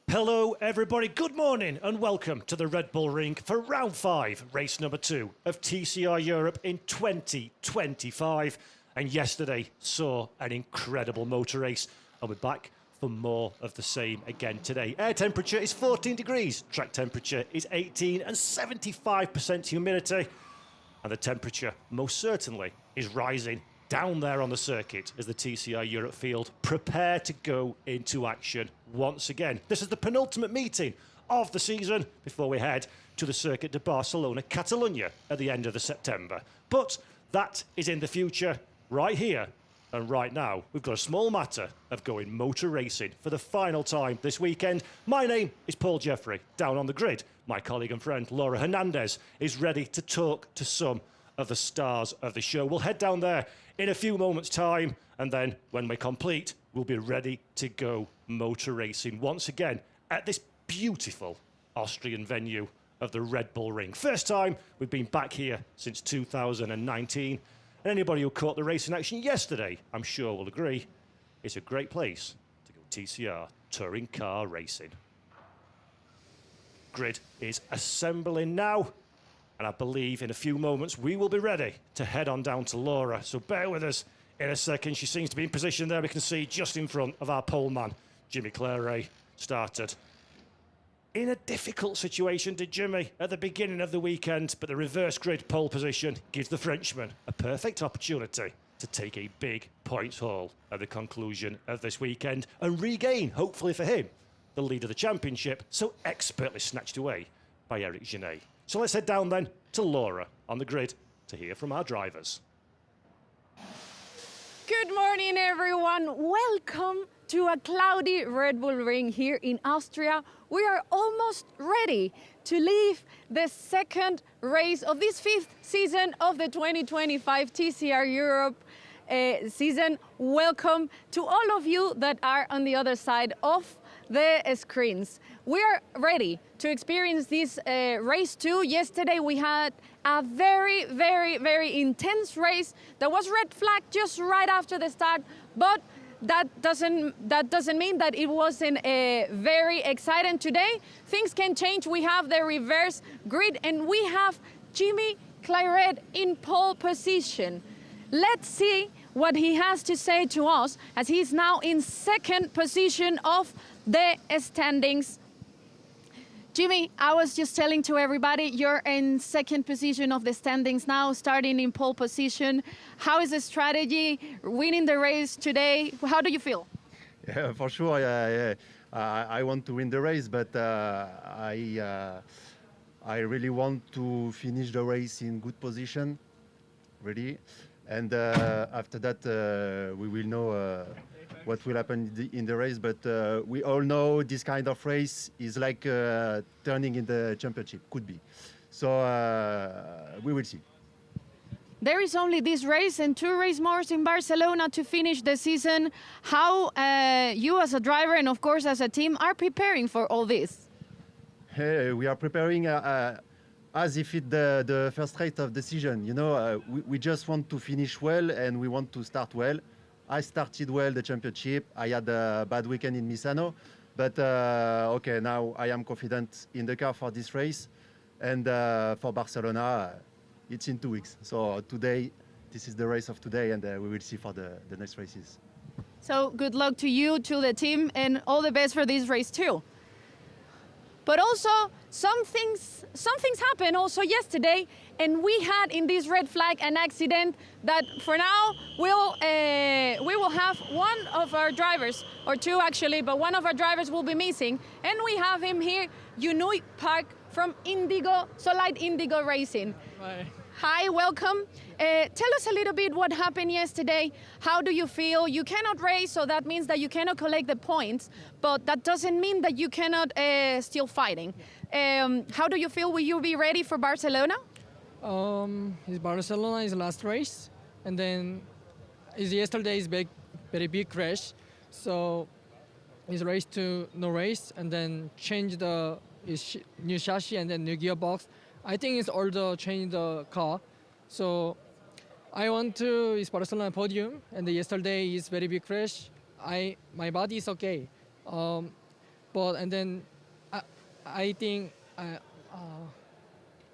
Hello everybody, good morning and welcome to the Red Bull Ring for round 5, race number 2 of TCR Europe in 2025. And yesterday saw an incredible motor race and we're back for more of the same again today. Air temperature is 14 degrees, track temperature is 18 and 75% humidity. And the temperature most certainly is rising down there on the circuit as the TCR Europe field prepare to go into action once again. This is the penultimate meeting of the season before we head to the Circuit de Barcelona, Catalonia at the end of the September. But that is in the future. Right here and right now, we've got a small matter of going motor racing for the final time this weekend. My name is Paul Jeffrey. Down on the grid, my colleague and friend Laura Hernandez is ready to talk to some of the stars of the show. We'll head down there in a few moments' time, and then when we're complete, we'll be ready to go motor racing once again at this beautiful Austrian venue of the Red Bull Ring. First time we've been back here since 2019, and anybody who caught the racing action yesterday, I'm sure will agree, it's a great place to go TCR touring car racing. Grid is assembling now, and I believe in a few moments we will be ready to head on down to Laura. So bear with us in a second. She seems to be in position there. We can see just in front of our pole man, Jimmy Claret, started in a difficult situation, did Jimmy, at the beginning of the weekend, but the reverse grid pole position gives the Frenchman a perfect opportunity to take a big points haul at the conclusion of this weekend and regain, hopefully for him, the lead of the championship, so expertly snatched away by Eric Genet. So let's head down then to Laura on the grid to hear from our drivers. Good morning, everyone. Welcome to a cloudy Red Bull Ring here in Austria. We are almost ready to leave the second race of this 5th season of the 2025 TCR Europe season. Welcome to all of you that are on the other side of the screens. We are ready to experience this race too. Yesterday we had a very, very intense race. There was red flag just right after the start, but that doesn't mean that it wasn't very exciting. Today things can change. We have the reverse grid and we have Jimmy Claret in pole position. Let's see what he has to say to us as he's now in second position of the standings. Jimmy, I was just telling to everybody, you're in second position of the standings now, starting in pole position. How is the strategy, winning the race today? How do you feel? Yeah, for sure. I want to win the race, but I really want to finish the race in good position, really. And after that, we will know what will happen in the race. But we all know this kind of race is like turning in the championship, could be. So we will see. There is only this race and 2 race more in Barcelona to finish the season. How you as a driver and of course as a team are preparing for all this? Hey, we are preparing as if it's the first race of the season. You know, we just want to finish well and we want to start well. I started well the championship. I had a bad weekend in Misano, but okay, now I am confident in the car for this race. And for Barcelona, it's in 2 weeks. So today, this is the race of today, and we will see for the next races. So good luck to you, to the team, and all the best for this race too. But also, some things happened also yesterday, and we had in this red flag an accident that for now we will have one of our drivers, or 2 actually, but one of our drivers will be missing. And we have him here, Yunui Park from Solid Indigo Racing. Hi. Hi, welcome. Tell us a little bit what happened yesterday. How do you feel? You cannot race, so that means that you cannot collect the points, but that doesn't mean that you cannot still fighting. How do you feel? Will you be ready for Barcelona? It's Barcelona is the last race, and then yesterday's very big crash, so it's race to no race, and then change the new chassis and then new gearbox. I think it's also change the car, so I want to is Barcelona podium, and yesterday is very big crash. My body is okay. but and then I, I think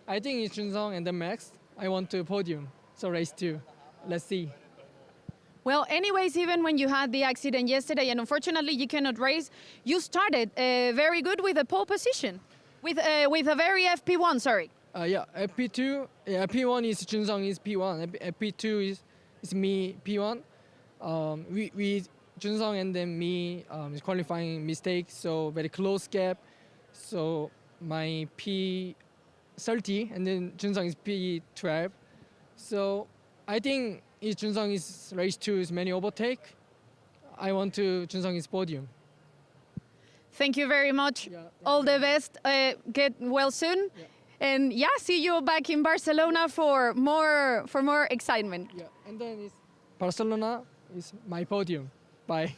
I think it's Junzong and then Max. I want to podium. So race 2. Let's see. Well, anyways, even when you had the accident yesterday and unfortunately you cannot race, you started very good with a pole position, with a very FP1, sorry. Yeah, P2, yeah, P1 is Junzong is P1, P2 is me P1. We Junzong and then me is qualifying mistake, so very close gap. So my P30 and then Junzong is P12. So I think if Junzong is race 2 is many overtake, I want to Junzong is podium. Thank you very much. Yeah, All the best. Get well soon. Yeah. And yeah, see you back in Barcelona for more excitement. Yeah, and then is Barcelona is my podium. Bye.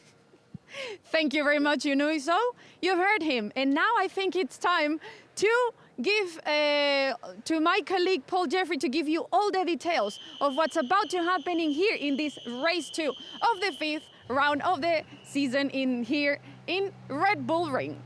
Thank you very much, Yunuiso. You've heard him. And now I think it's time to give to my colleague Paul Jeffrey to give you all the details of what's about to happen in here in this race 2 of the 5th round of the season here in Red Bull Ring.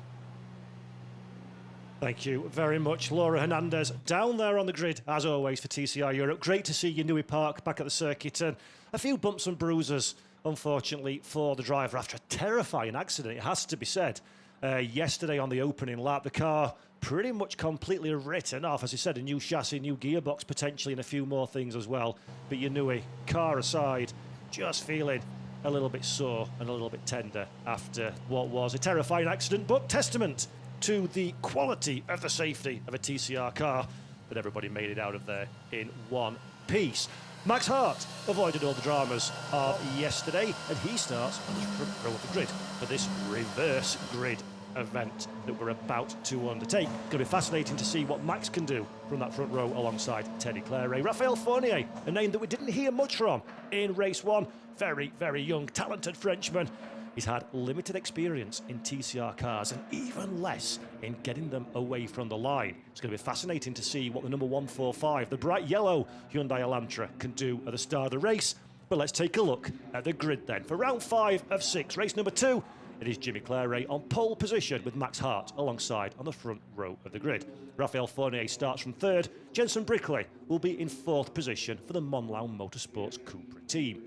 Thank you very much, Laura Hernandez, down there on the grid, as always, for TCR Europe. Great to see you, Newey Park, back at the circuit. And a few bumps and bruises, unfortunately, for the driver after a terrifying accident, it has to be said. Yesterday on the opening lap, the car pretty much completely written off. As I said, a new chassis, new gearbox, potentially, and a few more things as well. But Newey, car aside, just feeling a little bit sore and a little bit tender after what was a terrifying accident, but testament to the quality of the safety of a TCR car, that everybody made it out of there in one piece. Max Hart avoided all the dramas of yesterday, and he starts on the front row of the grid for this reverse grid event that we're about to undertake. Going to be fascinating to see what Max can do from that front row alongside Teddy Claret. Raphael Fournier, a name that we didn't hear much from in race 1. Very, very young, talented Frenchman. He's had limited experience in TCR cars and even less in getting them away from the line. It's going to be fascinating to see what the number 145, the bright yellow Hyundai Elantra, can do at the start of the race. But let's take a look at the grid then. For round 5 of 6, race number 2, it is Jimmy Claret on pole position with Max Hart alongside on the front row of the grid. Raphael Fournier starts from 3rd. Jenson Brickley will be in 4th position for the Monlaun Motorsports Cupra team.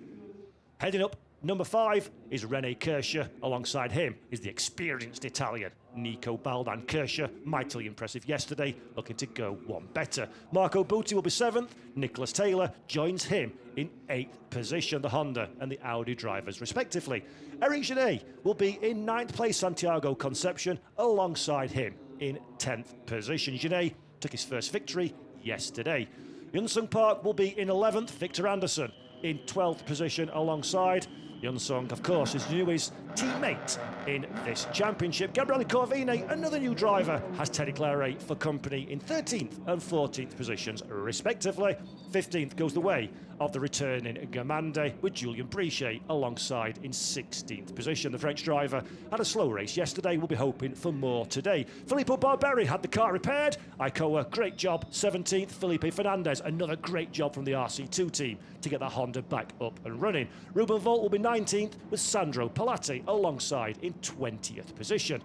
Heading up, number 5 is René Kirscher. Alongside him is the experienced Italian Nico Baldan. Kirscher, mightily impressive yesterday, looking to go one better. Marco Butti will be 7th. Nicholas Taylor joins him in 8th position, the Honda and the Audi drivers respectively. Eric Genet will be in 9th place. Santiago Concepcion alongside him in 10th position. Genet took his first victory yesterday. Yunsung Park will be in 11th. Victor Anderson in 12th position alongside Yunsung, of course, is Newey's teammate in this championship. Gabriele Corvine, another new driver, has Teddy Claret for company in 13th and 14th positions, respectively. 15th goes the way of the returning Gamande, with Julien Brichet alongside in 16th position. The French driver had a slow race yesterday. We'll be hoping for more today. Filippo Barberi had the car repaired. Icoa, great job, 17th. Felipe Fernandez, another great job from the RC2 team to get that Honda back up and running. Ruben Volt will be 19th, with Sandro Palatti alongside in 20th position.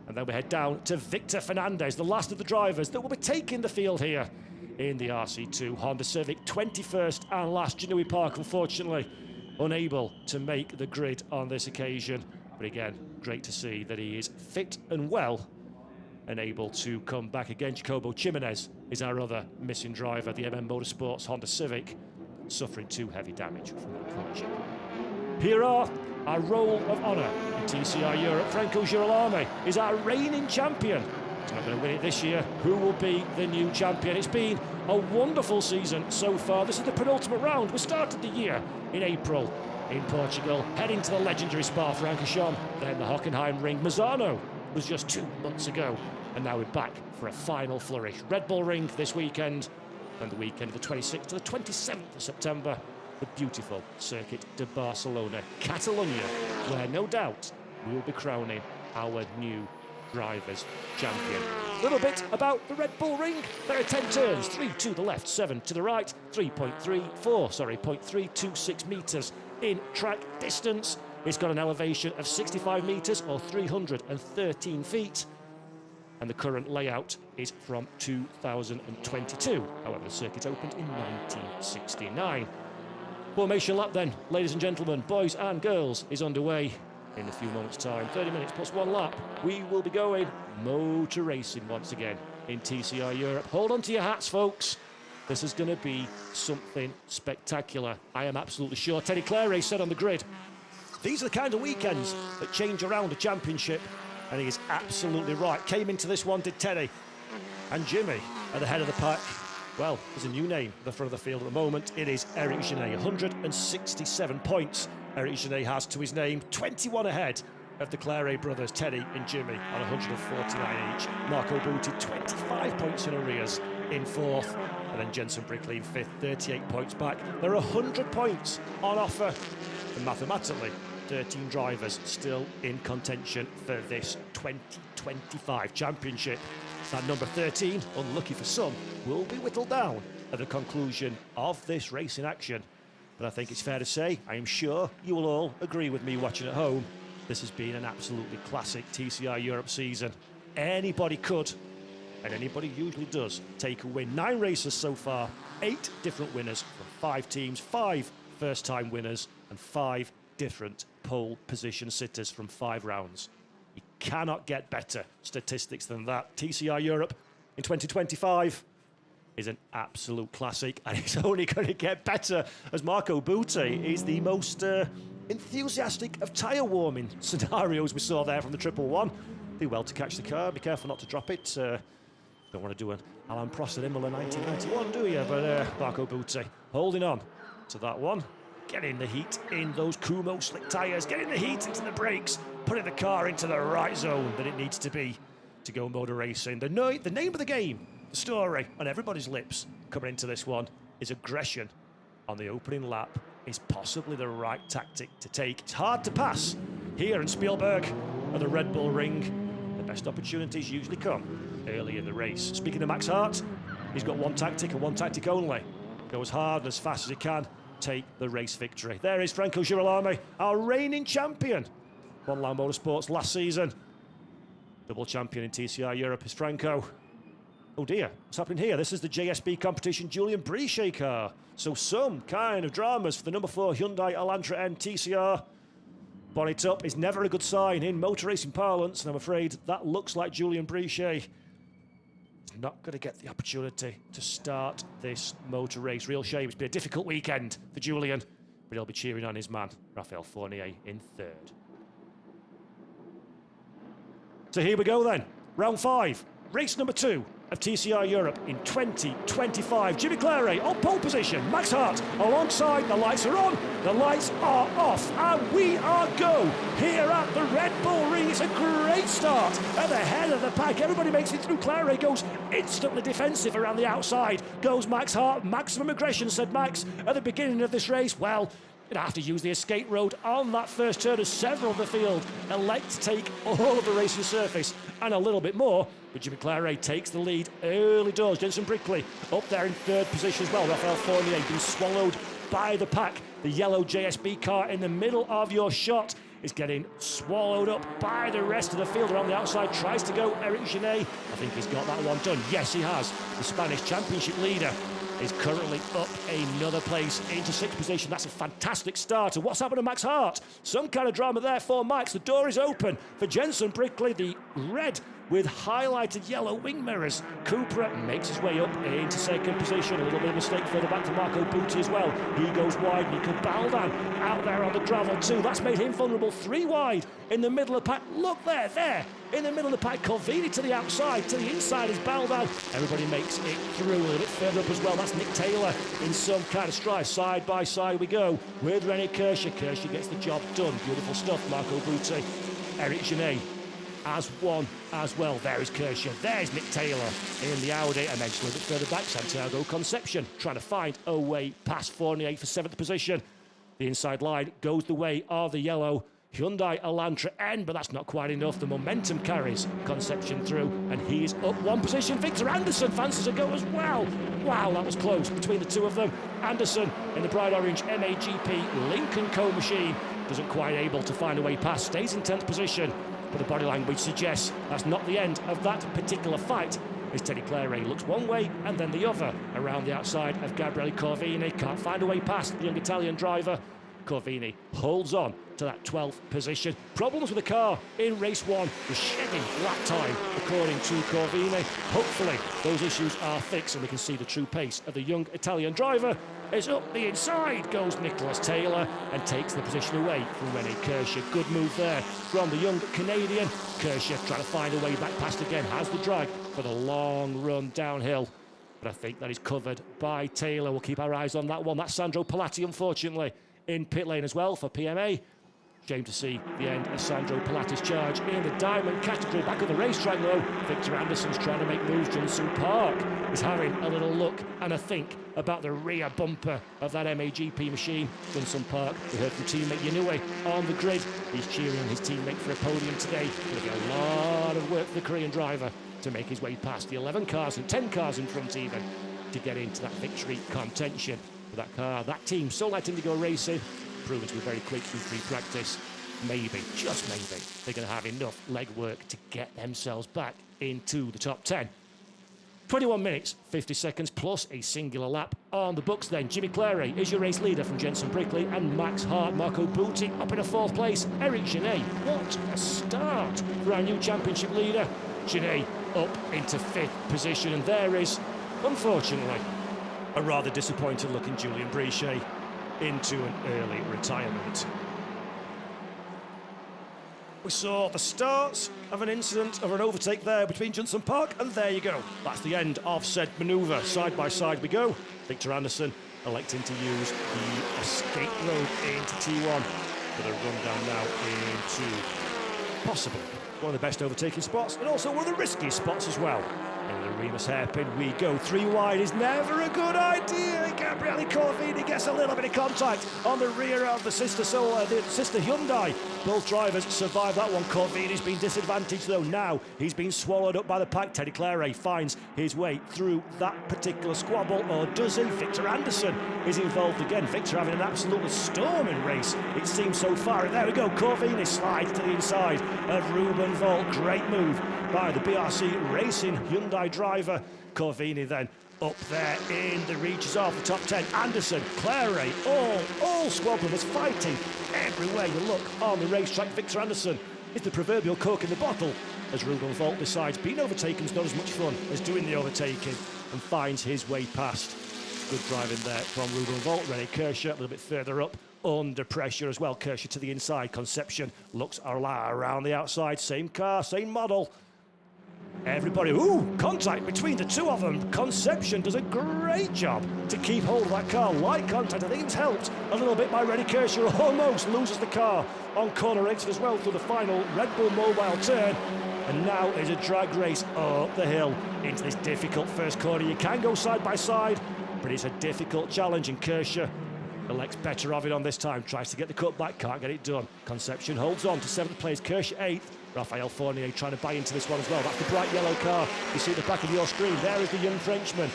And then we head down to Victor Fernandez, the last of the drivers that will be taking the field here in the RC2 Honda Civic. 21st and last. Newey Park, unfortunately, unable to make the grid on this occasion. But again, great to see that he is fit and well and able to come back again. Jacobo Chimenez is our other missing driver, the MM Motorsports Honda Civic, suffering 2 heavy damage from that collision. Here are our roll of honour in TCR Europe. Franco Girolamo is our reigning champion. He's not going to win it this year. Who will be the new champion? It's been a wonderful season so far. This is the penultimate round. We started the year in April in Portugal, heading to the legendary Spa-Francorchamps, then the Hockenheim Ring. Mazzano was just 2 months ago, and now we're back for a final flourish. Red Bull Ring this weekend, and the weekend of the 26th to the 27th of September, the beautiful Circuit de Barcelona, Catalonia, where no doubt we will be crowning our new drivers' champion. A little bit about the Red Bull Ring. There are 10 turns, 3 to the left, 7 to the right, 0.326 metres in track distance. It's got an elevation of 65 metres or 313 feet. And the current layout is from 2022. However, the circuit opened in 1969. Formation lap then, ladies and gentlemen, boys and girls, is underway. In a few moments' time, 30 minutes plus one lap, we will be going motor racing once again in TCR Europe. Hold on to your hats, folks. This is going to be something spectacular. I am absolutely sure. Teddy Clare said on the grid, these are the kind of weekends that change around a championship. And he is absolutely right. Came into this one, did Teddy. And Jimmy at the head of the pack. Well, there's a new name at the front of the field at the moment. It is Eric Genet, 167 points. Eric Genet has to his name, 21 ahead of the Clare brothers, Teddy and Jimmy, on 149 each. Marco Butti, 25 points in arrears in fourth. And then Jensen Brickley in fifth, 38 points back. There are 100 points on offer. And mathematically, 13 drivers still in contention for this 2025 championship. That number 13, unlucky for some, will be whittled down at the conclusion of this racing action. But I think it's fair to say, I am sure you will all agree with me watching at home, this has been an absolutely classic TCR Europe season. Anybody could, and anybody usually does, take a win. 9 races so far, 8 different winners from 5 teams, 5 first-time winners, and 5 different pole position sitters from 5 rounds. You cannot get better statistics than that. TCR Europe in 2025 is an absolute classic, and it's only going to get better as Marco Butti is the most enthusiastic of tyre warming scenarios we saw there from the 111. Do well to catch the car, be careful not to drop it. Don't want to do an Alain Prost at Imola 1991, do you? But Marco Butti holding on to that one. Getting the heat in those Kumo slick tyres, getting the heat into the brakes, putting the car into the right zone that it needs to be to go motor racing. The name of the game, the story on everybody's lips coming into this one is aggression on the opening lap is possibly the right tactic to take. It's hard to pass here in Spielberg at the Red Bull Ring. The best opportunities usually come early in the race. Speaking of Max Hart, he's got one tactic and one tactic only. Go as hard and as fast as he can. Take the race victory. There is Franco Girolami, our reigning champion. Won Lau Motorsports last season. Double champion in TCR Europe is Franco. Oh dear, what's happening here? This is the JSB competition Julian Brichet car. So some kind of dramas for the number 4 Hyundai Elantra N TCR. Bonnet up is never a good sign in motor racing parlance, and I'm afraid that looks like Julian Brichet is not going to get the opportunity to start this motor race. Real shame. It's been a difficult weekend for Julian, but he'll be cheering on his man, Raphael Fournier, in 3rd. So here we go then. Round 5, race number 2 of TCR Europe in 2025. Jimmy Clare on pole position. Max Hart alongside. The lights are on, the lights are off, and we are go here at the Red Bull Ring. It's a great start at the head of the pack. Everybody makes it through. Clare goes instantly defensive around the outside. Goes Max Hart. Maximum aggression, said Max at the beginning of this race. Well, you'd have to use the escape road on that first turn as several of the field elect to take all of the racing surface and a little bit more. But Jimmy Clare takes the lead early doors. Jensen Brickley up there in 3rd position as well. Raphael Fournier being swallowed by the pack. The yellow JSB car in the middle of your shot is getting swallowed up by the rest of the field around the outside. Tries to go Eric Genet. I think he's got that one done. Yes, he has. The Spanish championship leader is currently up another place into 6th position. That's a fantastic start. And what's happened to Max Hart? Some kind of drama there for Max. The door is open for Jensen Brickley, the red with highlighted yellow wing mirrors. Cooper makes his way up into 2nd position. A little bit of mistake further back to Marco Butti as well. He goes wide. Nico Baldan out there on the gravel too. That's made him vulnerable. 3 wide in the middle of the pack. Look there. In the middle of the pack, Corvini to the outside, to the inside is Baldan. Everybody makes it through a little bit further up as well. That's Nick Taylor in some kind of strife. Side by side we go with René Kirscher. Kirscher gets the job done. Beautiful stuff, Marco Butti. Eric Genet as one as well. There is Kirscher. There's Nick Taylor in the Audi. And then just a little bit further back, Santiago Concepcion trying to find a way past Fournier for 7th position. The inside line goes the way of the yellow Hyundai Elantra N, but that's not quite enough. The momentum carries Concepcion through, and he's up 1 position. Victor Anderson fancies a go as well. Wow, that was close between the two of them. Anderson in the bright orange MAGP Lincoln Co machine doesn't quite able to find a way past, stays in 10th position, but the body language suggests that's not the end of that particular fight. As Teddy Claret looks one way and then the other around the outside of Gabriele Corvini, can't find a way past the young Italian driver. Corvini holds on to that 12th position. Problems with the car in race 1 was shedding lap time, according to Corvini. Hopefully those issues are fixed and we can see the true pace of the young Italian driver. As up the inside goes Nicholas Taylor and takes the position away from René Kirscher. Good move there from the young Canadian. Kirscher trying to find a way back past again, has the drag for the long run downhill. But I think that is covered by Taylor. We'll keep our eyes on that one. That's Sandro Palatti, unfortunately, in pit lane as well for PMA. Shame to see the end of Sandro Palatti's charge in the diamond category. Back on the racetrack though, Victor Anderson's trying to make moves. Johnson Park is having a little look and a think about the rear bumper of that MAGP machine. Johnson Park, we heard from teammate Yanue on the grid. He's cheering his teammate for a podium today. Going to be a lot of work for the Korean driver to make his way past the 11 cars and 10 cars in front even to get into that victory contention. For that car, that team, Solat Indigo Racing, proven to be very quick through free practice. Maybe, just maybe, they're going to have enough legwork to get themselves back into the top 10. 21 minutes, 50 seconds plus a singular lap on the books then. Jimmy Claret is your race leader from Jenson Brickley and Max Hart. Marco Butti up in a 4th place. Eric Genet, what a start for our new championship leader. Genet up into 5th position, and there is, unfortunately, a rather disappointed looking Julian Brichet into an early retirement. We saw the start of an incident of an overtake there between Johnson Park, and there you go. That's the end of said manoeuvre. Side by side we go. Victor Anderson electing to use the escape road into T1 with a run down now into possibly one of the best overtaking spots and also one of the riskiest spots as well. In the Remus hairpin we go. 3 wide is never a good idea. Gabriele Corvini gets a little bit of contact on the rear of the sister Hyundai. Both drivers survive that one. Corvini's been disadvantaged though. Now he's been swallowed up by the pack. Teddy Claret finds his way through that particular squabble, or does he? Victor Anderson is involved again. Victor having an absolutely storming race, it seems so far. And there we go. Corvini slides to the inside of Ruben Volt. Great move by the BRC Racing Hyundai driver. Corvini then up there in the reaches of the top 10. Anderson, Claret, all squadrons fighting everywhere you look on the racetrack. Victor Anderson is the proverbial cork in the bottle as Ruben Volt decides being overtaken is not as much fun as doing the overtaking and finds his way past. Good driving there from Ruben Volt. René Kirscher a little bit further up under pressure as well. Kirscher to the inside. Conception looks around the outside. Same car, same model. Everybody, contact between the two of them. Conception does a great job to keep hold of that car. Light contact, I think it was helped a little bit by René Kirscher. Almost loses the car on corner exit as well through the final Red Bull mobile turn. And now is a drag race up the hill into this difficult first corner. You can go side by side, but it's a difficult challenge, and Kirscher elects better of it on this time. Tries to get the cut back, can't get it done. Conception holds on to 7th place. Kirscher 8th. Raphael Fournier trying to buy into this one as well. That's the bright yellow car you see at the back of your screen. There is the young Frenchman.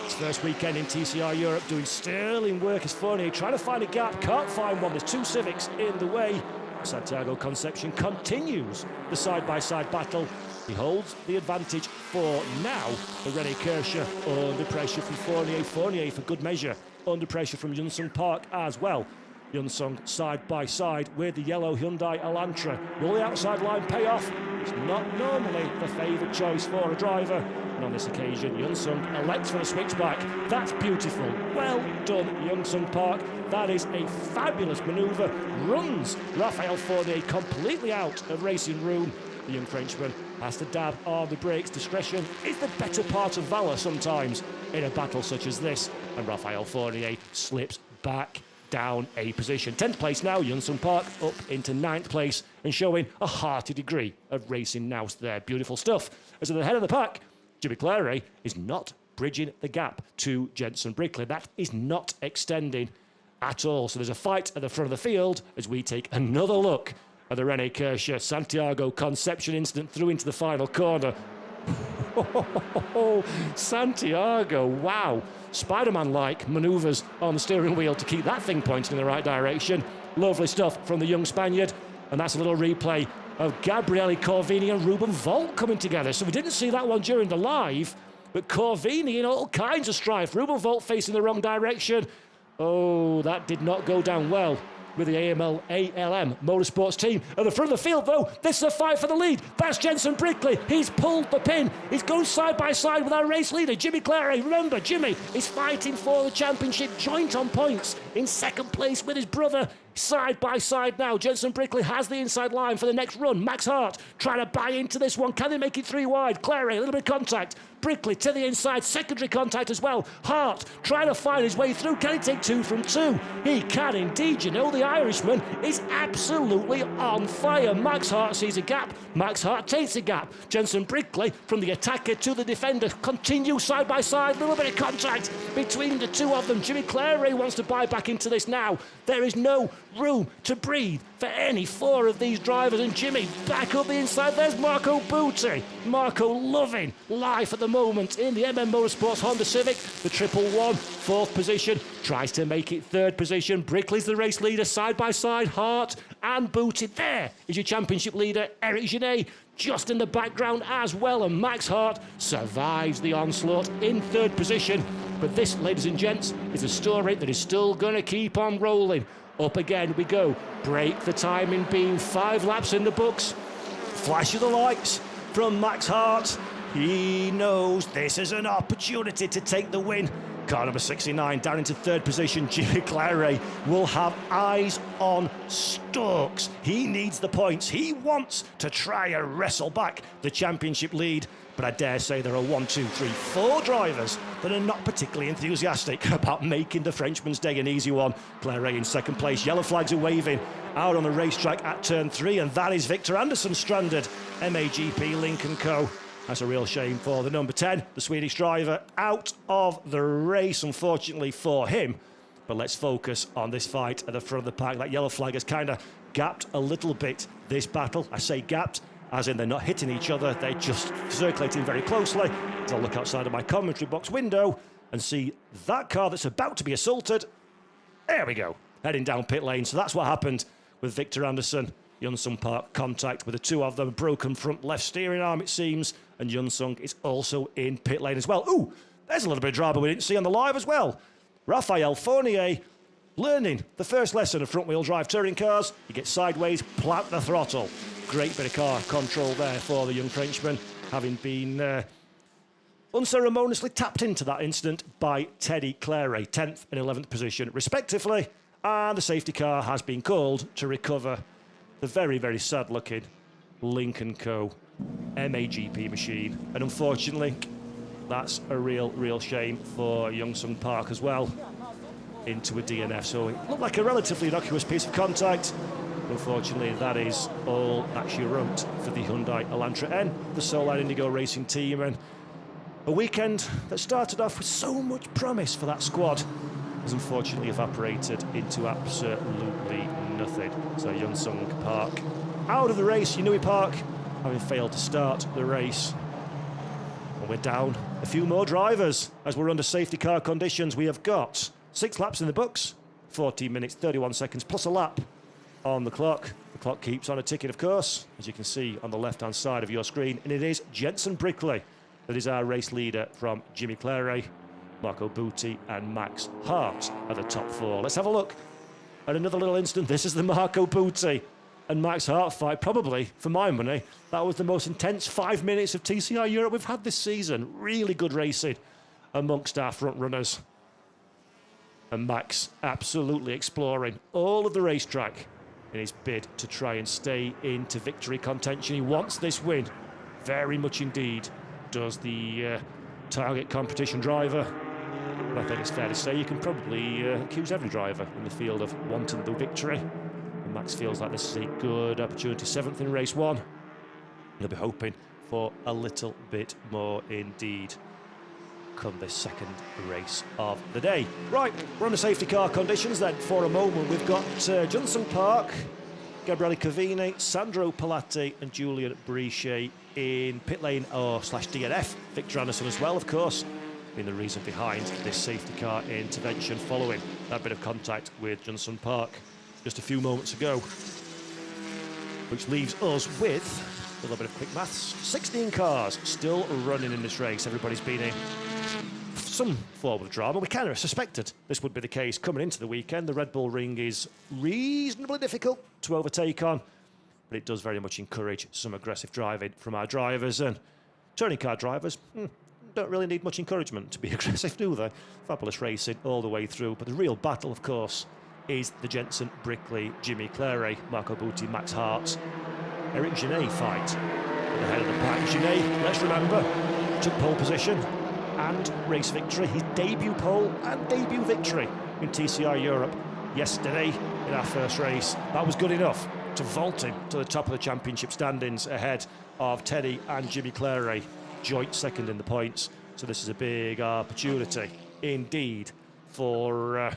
His first weekend in TCR Europe, doing sterling work as Fournier trying to find a gap, can't find one. There's 2 Civics in the way. Santiago Concepcion continues the side-by-side battle. He holds the advantage for now. For René Kirscher under pressure from Fournier. Fournier, for good measure, under pressure from Johnson Park as well. Yunsung side by side with the yellow Hyundai Elantra. Will the outside line pay off? It's not normally the favoured choice for a driver. And on this occasion, Yunsung elects for the switchback. That's beautiful. Well done, Yunsung Park. That is a fabulous manoeuvre. Runs Raphael Fournier completely out of racing room. The young Frenchman has to dab on the brakes. Discretion is the better part of valour sometimes in a battle such as this. And Raphael Fournier slips back down a position. 10th place now, Yunsung Park up into 9th place and showing a hearty degree of racing nous there. Beautiful stuff. As at the head of the pack, Jimmy Claret is not bridging the gap to Jenson Brickley. That is not extending at all. So there's a fight at the front of the field as we take another look at the René Kirscher Santiago Concepcion incident through into the final corner. Santiago, wow. Spider-Man-like manoeuvres on the steering wheel to keep that thing pointing in the right direction. Lovely stuff from the young Spaniard. And that's a little replay of Gabriele Corvini and Ruben Volt coming together. So we didn't see that one during the live, but Corvini in all kinds of strife. Ruben Volt facing the wrong direction. Oh, that did not go down well with the ALM Motorsports team. At the front of the field, though, this is a fight for the lead. That's Jenson Brickley. He's pulled the pin. He's going side by side with our race leader, Jimmy Clary. Remember, Jimmy is fighting for the championship, joint on points, in second place with his brother. Side by side now. Jenson Brickley has the inside line for the next run. Max Hart trying to buy into this one. Can they make it 3 wide? Clary, a little bit of contact. Brickley to the inside, secondary contact as well. Hart trying to find his way through. Can he take 2 from 2? He can indeed. You know, the Irishman is absolutely on fire. Max Hart sees a gap. Max Hart takes a gap. Jenson Brickley from the attacker to the defender continue side by side. A little bit of contact between the two of them. Jimmy Clary wants to buy back into this now. There is no room to breathe for any 4 of these drivers, and Jimmy back up the inside. There's Marco Butti. Marco loving life at the moment in the Motorsports Honda Civic. The 111, 4th position, tries to make it 3rd position. Brickley's the race leader, side by side. Hart and Butti. There is your championship leader, Eric Genet, just in the background as well, and Max Hart survives the onslaught in 3rd position. But this, ladies and gents, is a story that is still going to keep on rolling. Up again we go. Break the timing beam. 5 laps in the books. Flash of the lights from Max Hart. He knows this is an opportunity to take the win. Car number 69 down into 3rd position. Jimmy Clary will have eyes on Stokes. He needs the points. He wants to try and wrestle back the championship lead. But I dare say there are 1, 2, 3, 4 drivers that are not particularly enthusiastic about making the Frenchman's day an easy one. Clary in 2nd place. Yellow flags are waving out on the racetrack at turn 3, and that is Victor Anderson stranded. MAGP Lincoln Co. That's a real shame for the number 10, the Swedish driver, out of the race, unfortunately for him. But let's focus on this fight at the front of the pack. That yellow flag has kind of gapped a little bit this battle. I say gapped, as in they're not hitting each other, they're just circulating very closely. As I look outside of my commentary box window and see that car that's about to be assaulted. There we go, heading down pit lane. So that's what happened with Victor Anderson. Yunsung Park contact with the 2 of them. Broken front left steering arm, it seems. And Yunsung is also in pit lane as well. Ooh, there's a little bit of drama we didn't see on the live as well. Raphael Fournier learning the first lesson of front-wheel drive touring cars. You get sideways, plant the throttle. Great bit of car control there for the young Frenchman, having been unceremoniously tapped into that incident by Teddy Clary, 10th and 11th position respectively. And the safety car has been called to recover the very, very sad-looking Lincoln Co. MAGP machine. And unfortunately, that's a real shame for Yunsung Park as well, into a DNF. So it looked like a relatively innocuous piece of contact. Unfortunately, that is all that she wrote for the Hyundai Elantra N, the Solar Indigo Racing team. And a weekend that started off with so much promise for that squad has unfortunately evaporated into absolutely nothing. So Yunsung Park out of the race. Yunui Park having failed to start the race. And we're down a few more drivers as we're under safety car conditions. We have got 6 laps in the books, 14 minutes, 31 seconds, plus a lap on the clock. The clock keeps on a ticking, of course, as you can see on the left-hand side of your screen. And it is Jenson Brickley that is our race leader from Jimmy Clary, Marco Butti and Max Hart are the top 4. Let's have a look at another little instant. This is the Marco Butti and Max Hart fight. Probably, for my money, that was the most intense 5 minutes of TCR Europe we've had this season. Really good racing amongst our front runners. And Max absolutely exploring all of the racetrack in his bid to try and stay into victory contention. He wants this win very much indeed, does the target competition driver. But I think it's fair to say you can probably accuse every driver in the field of wanting the victory. And Max feels like this is a good opportunity. 7th in race 1. He'll be hoping for a little bit more indeed come this second race of the day. Right, we're on the safety car conditions then. For a moment, we've got Yunsung Park, Gabriele Corvini, Sandro Pilati and Julian Brichet in pit lane or slash DNF. Victor Anderson as well, of course, being the reason behind this safety car intervention following that bit of contact with Yunsung Park. just a few moments ago. Which leaves us with a little bit of quick maths. 16 cars still running in this race. Everybody's been in some form of drama. We kind of suspected this would be the case coming into the weekend. The Red Bull Ring is reasonably difficult to overtake on, but it does very much encourage some aggressive driving from our drivers. And touring car drivers don't really need much encouragement to be aggressive, do they? Fabulous racing all the way through. But the real battle, of course, is the Jenson Brickley, Jimmy Clary, Marco Butti, Max Hart, Eric Genet fight at the head of the pack. Genet, let's remember, took pole position and race victory. His debut pole and debut victory in TCR Europe yesterday in our first race. That was good enough to vault him to the top of the championship standings ahead of Teddy and Jimmy Clary, joint second in the points. So this is a big opportunity indeed for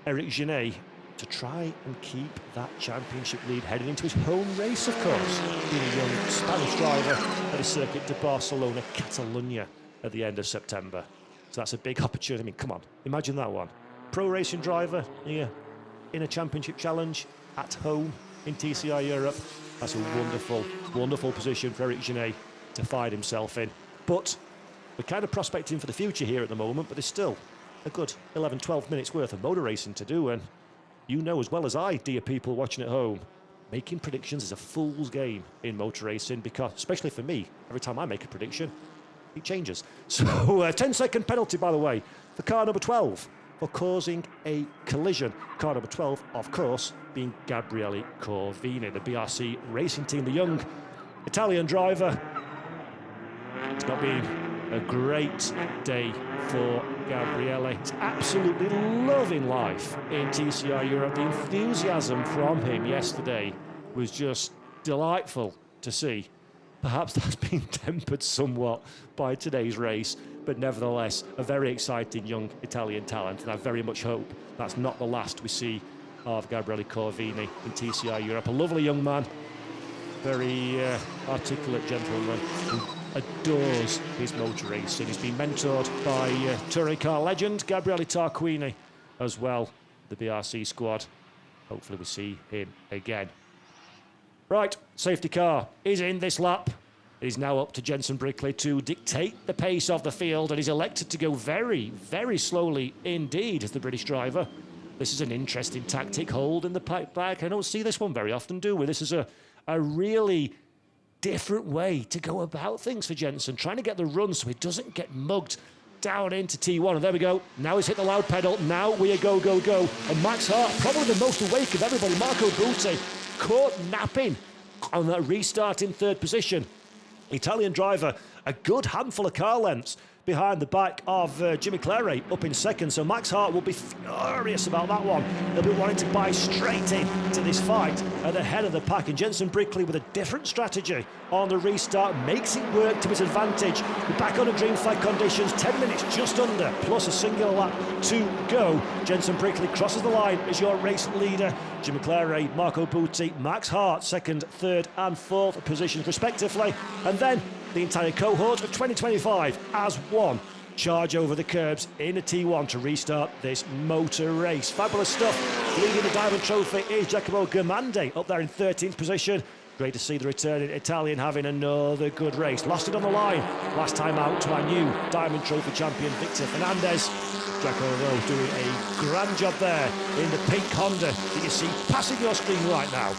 Eric Genet to try and keep that championship lead heading into his home race, of course, being a young Spanish driver at the circuit de Barcelona, Catalunya at the end of September. So that's a big opportunity. I mean, come on, imagine that one. Pro racing driver here in a championship challenge at home in TCR Europe. That's a wonderful, wonderful position for Eric Genet to find himself in. But we're kind of prospecting for the future here at the moment, but there's still a good 11, 12 minutes worth of motor racing to do. And you know as well as I, dear people watching at home, making predictions is a fool's game in motor racing because, especially for me, every time I make a prediction, it changes. So a 10-second penalty, by the way, for car number 12 for causing a collision. Car number 12, of course, being Gabriele Corvini, the BRC racing team, the young Italian driver. It's not been a great day for Gabriele. He's absolutely loving life in TCR Europe. The enthusiasm from him yesterday was just delightful to see. Perhaps that's been tempered somewhat by today's race, but nevertheless, a very exciting young Italian talent, and I very much hope that's not the last we see of Gabriele Corvini in TCR Europe. A lovely young man, very articulate gentleman who adores his motor racing. He's been mentored by touring car legend Gabriele Tarquini as well, the BRC squad. Hopefully we see him again. Right, safety car is in this lap. It is now up to Jenson Brickley to dictate the pace of the field, and he's elected to go very, very slowly indeed as the British driver. This is an interesting tactic, hold in the pipe back. I don't see this one very often, do we? This is a really different way to go about things for Jenson, trying to get the run so he doesn't get mugged down into T1. And there we go. Now he's hit the loud pedal. Now we are go, go, go. And Max Hart, probably the most awake of everybody, Marco Butti, caught napping on that restart in third position. Italian driver, a good handful of car lengths behind the back of Jimmy Clary up in second, so Max Hart will be furious about that one. He'll be wanting to buy straight in to this fight at the head of the pack, and Jenson Brickley with a different strategy on the restart makes it work to his advantage. We're back on the green flag conditions, 10 minutes just under, plus a single lap to go. Jenson Brickley crosses the line as your race leader. Jimmy Clary, Marco Butti, Max Hart, second, third and fourth positions respectively, and then the entire cohort of 2025 as one charge over the curbs in a T1 to restart this motor race. Fabulous stuff. Leading the Diamond Trophy is Giacomo Germandi up there in 13th position. Great to see the returning Italian having another good race. Lost it on the line last time out to our new Diamond Trophy champion Victor Fernandez. Giacomo doing a grand job there in the pink Honda that you see passing your screen right now.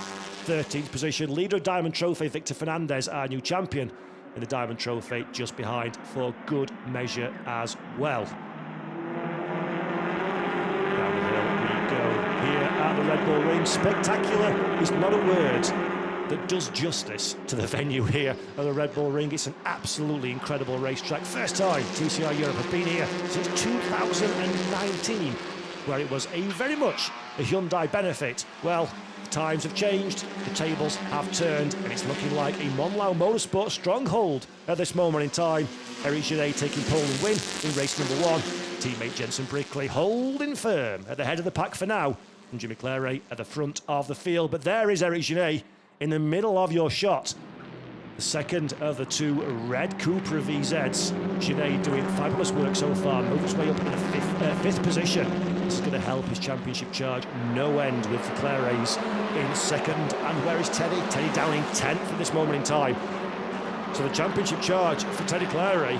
13th position, leader of Diamond Trophy Victor Fernandez, our new champion in the Diamond Trophy, just behind for good measure as well. Down the hill we go here at the Red Bull Ring. Spectacular is not a word that does justice to the venue here at the Red Bull Ring. It's an absolutely incredible racetrack. First time TCR Europe have been here since 2019, where it was very much a Hyundai benefit. Well, times have changed, the tables have turned, and it's looking like a Monlau Motorsport stronghold at this moment in time. Eric Genet taking pole and win in race number one. Teammate Jenson Brickley holding firm at the head of the pack for now, and Jimmy Clary at the front of the field. But there is Eric Genet in the middle of your shot. The second of the two red Cupra VZs. Genet doing fabulous work so far, moved his way up in the fifth position. this is going to help his championship charge no end with Claires in second. And where is Teddy? Teddy down in 10th at this moment in time. So the championship charge for Teddy Claire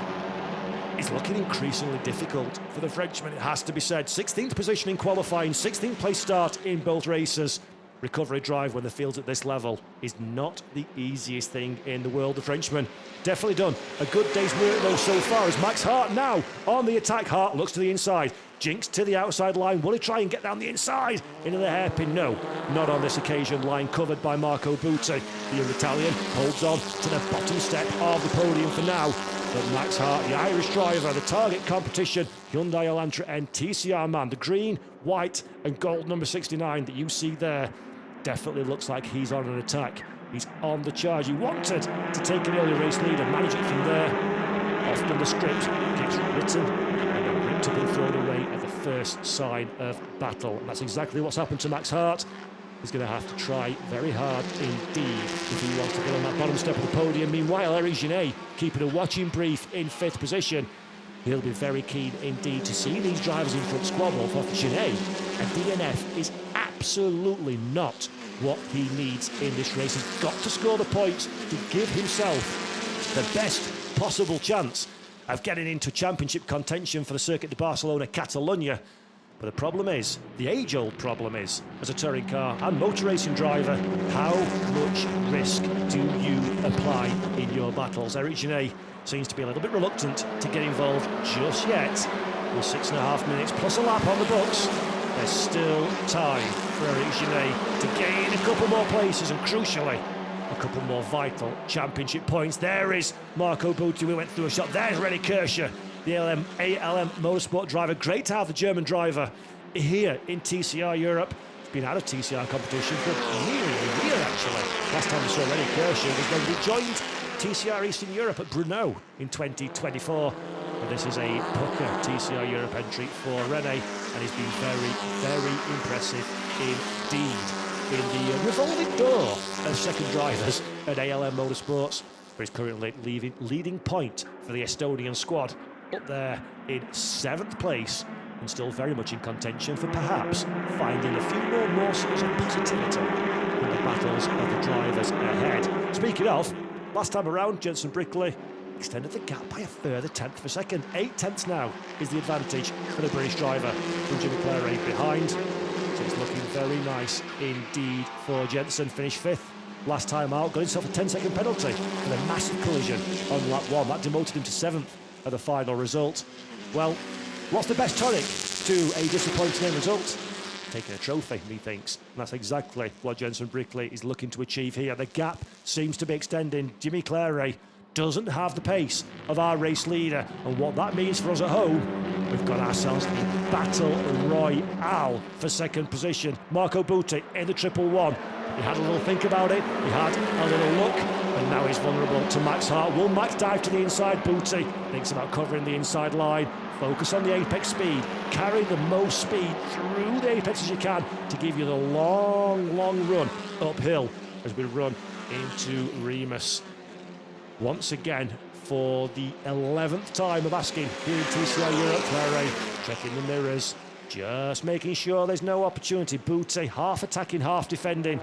is looking increasingly difficult for the Frenchman, it has to be said. 16th position in qualifying, 16th place start in both races. Recovery drive when the field's at this level is not the easiest thing in the world. The Frenchman definitely done a good day's work though so far, as Max Hart now on the attack. Hart looks to the inside, Jinx to the outside line. Will he try and get down the inside into the hairpin? No, not on this occasion. Line covered by Marco Butti. The young Italian holds on to the bottom step of the podium for now. But Max Hart, the Irish driver, the target competition, Hyundai Elantra and TCR man, the green, white and gold number 69 that you see there, definitely looks like he's on an attack. He's on the charge. He wanted to take an early race lead and manage it from there. Often the script gets written and then ripped up and thrown away at the first sign of battle. And that's exactly what's happened to Max Hart. He's going to have to try very hard indeed if he wants to get on that bottom step of the podium. Meanwhile, Eric Genet keeping a watching brief in 5th position. He'll be very keen indeed to see these drivers in front squabble. For Genet, a DNF is absolutely not what he needs in this race. He's got to score the points to give himself the best possible chance of getting into championship contention for the Circuit de Barcelona Catalunya. But the problem is, the age-old problem is, as a touring car and motor racing driver, how much risk do you apply in your battles? Eric Genet seems to be a little bit reluctant to get involved just yet. With 6.5 minutes plus a lap on the books, there's still time for Eric Genet to gain a couple more places and, crucially, a couple more vital championship points. There is Marco Butti. We went through a shot. There's René Kirscher, the ALM Motorsport driver. Great to have the German driver here in TCR Europe. He's been out of TCR competition for nearly a year, actually. Last time we saw René Kirscher was when we joined TCR Eastern Europe at Brno in 2024. And this is a pucker TCR Europe entry for René, and he's been very, very impressive indeed in the revolving door of second drivers at ALM Motorsports, where he's currently leading point for the Estonian squad, up there in 7th place, and still very much in contention for perhaps finding a few more morsels of positivity in the battles of the drivers ahead. Speaking of, last time around, Jenson Brickley extended the gap by a further 10th of a second. 8 tenths now is the advantage for the British driver, with Jimmy Claire behind. So it's looking very nice indeed for Jenson. Finished 5th last time out, got himself a 10-second penalty for the massive collision on lap 1. That demoted him to 7th at the final result. Well, what's the best tonic to a disappointing end result? Taking a trophy, methinks. And that's exactly what Jenson Brickley is looking to achieve here. The gap seems to be extending. Jimmy Claire doesn't have the pace of our race leader, and what that means for us at home, we've got ourselves a battle royale for second position. Marco Butti in the 111. He had a little think about it, he had a little look, and now he's vulnerable to Max Hart. Will Max dive to the inside? Butti thinks about covering the inside line. Focus on the apex speed, carry the most speed through the apex as you can to give you the long run uphill as we run into Remus. Once again, for the 11th time of asking here in TCR Europe, Claire checking the mirrors, just making sure there's no opportunity. Butti half attacking, half defending.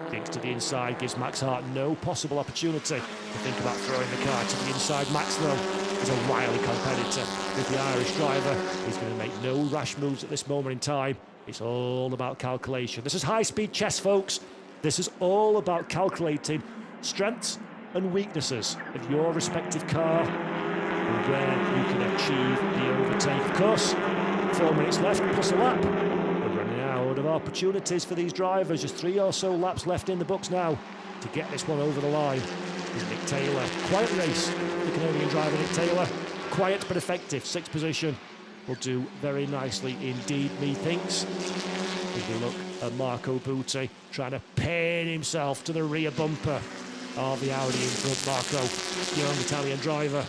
Kicks to the inside, gives Max Hart no possible opportunity to think about throwing the car to the inside. Max, though, is a wily competitor with the Irish driver. He's going to make no rash moves at this moment in time. It's all about calculation. This is high-speed chess, folks. This is all about calculating strengths and weaknesses of your respective car and where you can achieve the overtake. Of course, 4 minutes left plus a lap. We're running out of opportunities for these drivers. Just 3 or so laps left in the books now to get this one over the line. Is Nick Taylor. Quiet race for the Canadian driver Nick Taylor. Quiet but effective. 6th position will do very nicely indeed, methinks. As we look at Marco Butti trying to pin himself to the rear bumper of the Audi in front. Marco, young Italian driver,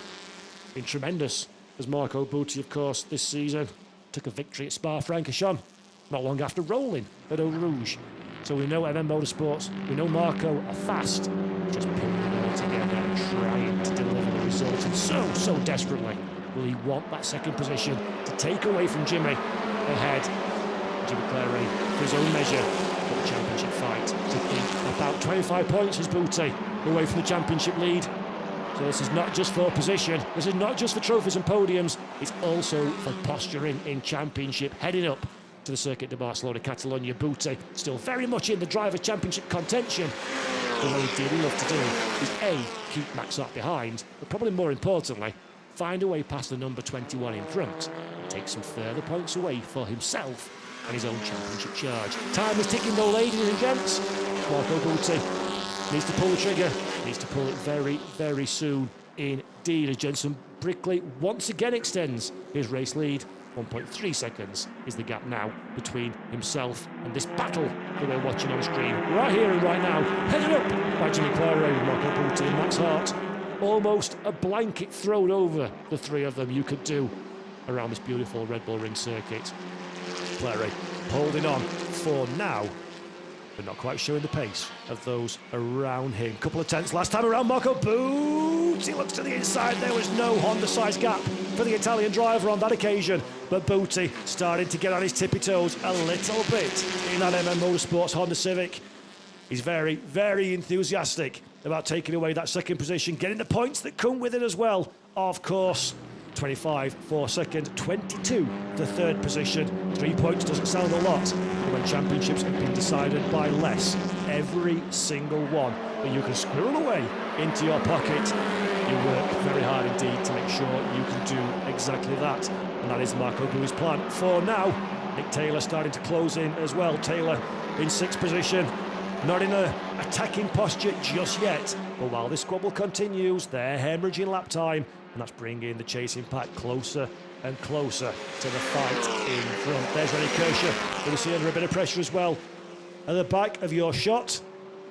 been tremendous as Marco Butti, of course, this season. Took a victory at Spa-Francorchamps not long after rolling at Eau Rouge. So we know MM Motorsports, we know Marco are fast, just pulling it all together and trying to deliver the result. And so desperately will he want that second position to take away from Jimmy ahead Jimmy Clary, for his own measure, for the championship fight. To think about 25 points is Booty away from the championship lead. So this is not just for position, this is not just for trophies and podiums, it's also for posturing in championship, heading up to the Circuit de Barcelona Catalonia. Booty still very much in the driver championship contention. But what he'd really love to do is A, keep Max up behind, but probably more importantly, find a way past the number 21 in front and take some further points away for himself and his own championship charge. Time is ticking though, ladies and gents. Marco Booty needs to pull the trigger, needs to pull it very, very soon indeed, as Jenson Brickley once again extends his race lead. 1.3 seconds is the gap now between himself and this battle that we're watching on screen right here and right now. Headed up by Jimmy Clary, Marco Booty and Max Hart. Almost a blanket thrown over the three of them you could do around this beautiful Red Bull Ring circuit. Clary holding on for now, but not quite showing the pace of those around him. Couple of tenths last time around. Marco Booty looks to the inside. There was no Honda-sized gap for the Italian driver on that occasion, but Booty started to get on his tippy toes a little bit in that MM Motorsports Honda Civic. He's very, very enthusiastic about taking away that second position, getting the points that come with it as well. Of course, 25 for second, 22 the third position. 3 points doesn't sound a lot, but when championships have been decided by less, every single one that you can squirrel away into your pocket, you work very hard indeed to make sure you can do exactly that. And that is Marco Booty's plan for now. Nick Taylor starting to close in as well. Taylor in sixth position, not in an attacking posture just yet, but while this squabble continues, they're hemorrhaging lap time, and that's bringing the chasing pack closer and closer to the fight in front. There's Rennie Kirscher, going to see under a bit of pressure as well. At the back of your shot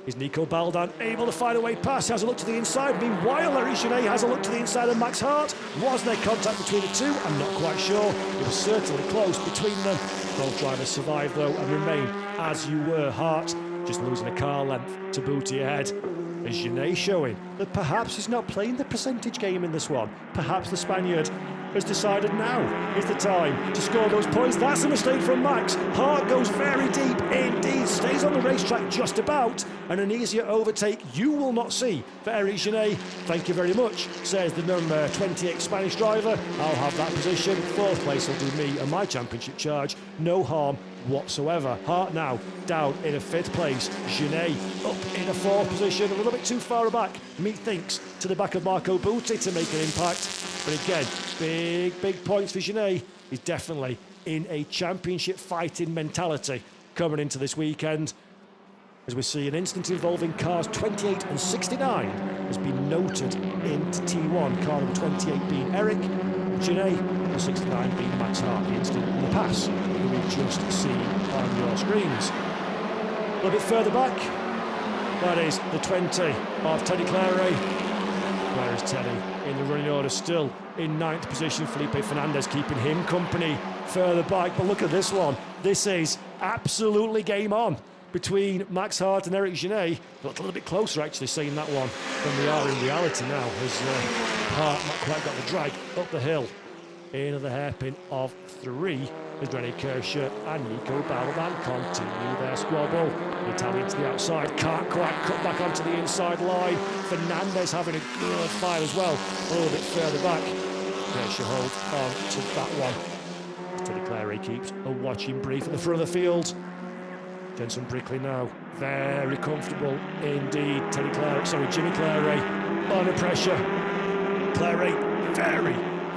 is Nico Baldan, able to find a way past, has a look to the inside. Meanwhile, Larry Genet has a look to the inside of Max Hart. Was there contact between the two? I'm not quite sure. It was certainly close between them. Both drivers survived though and remain as you were. Hart just losing a car length to Booty ahead. Is Genet showing that perhaps he's not playing the percentage game in this one? Perhaps the Spaniard has decided now is the time to score those points. That's a mistake from Max. Hart goes very deep indeed, stays on the racetrack just about, and an easier overtake you will not see for Eric Genet. Thank you very much, says the number 28 Spanish driver. I'll have that position. Fourth place will do me and my championship charge. No harm whatsoever. Hart now down in a fifth place. Genet up in a fourth position, a little bit too far back, methinks, to the back of Marco Booty to make an impact. But again, big points for Genet. He's definitely in a championship fighting mentality coming into this weekend, as we see an instant involving cars 28 and 69 has been noted into T1. Car number 28 being Eric, Genet, and 69 being Max Hart. The instant in the pass that we just see on your screens. A little bit further back, that is the 20 of Teddy Clary. Where is Teddy in the running order? Still in ninth position. Felipe Fernandez keeping him company further back. But look at this one. This is absolutely game on between Max Hart and Eric Genet. Looked a little bit closer actually seeing that one than we are in reality now, as Hart not quite got the drag up the hill. Into the hairpin of three as Rennie Kirscher and Nico Baldan continue their squabble. The Italian to the outside, can't quite cut back onto the inside line. Fernandez having a good fight as well, a little bit further back. Kirscher holds on to that one. Teddy Clary keeps a watching brief at the front of the field. Jenson Brickley now very comfortable indeed. Jimmy Clary under pressure. Clary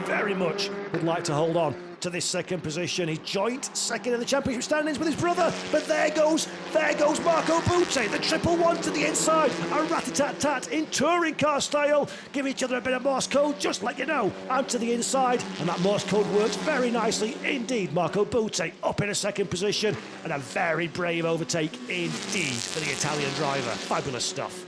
very much would like to hold on to this second position. He's joint second in the championship standings with his brother, but there goes Marco Booty, the triple one to the inside, a rat-a-tat-tat in touring car style. Give each other a bit of Morse code, just let you know, out to the inside, and that Morse code works very nicely indeed. Marco Booty up in a second position, and a very brave overtake indeed for the Italian driver. Fabulous stuff.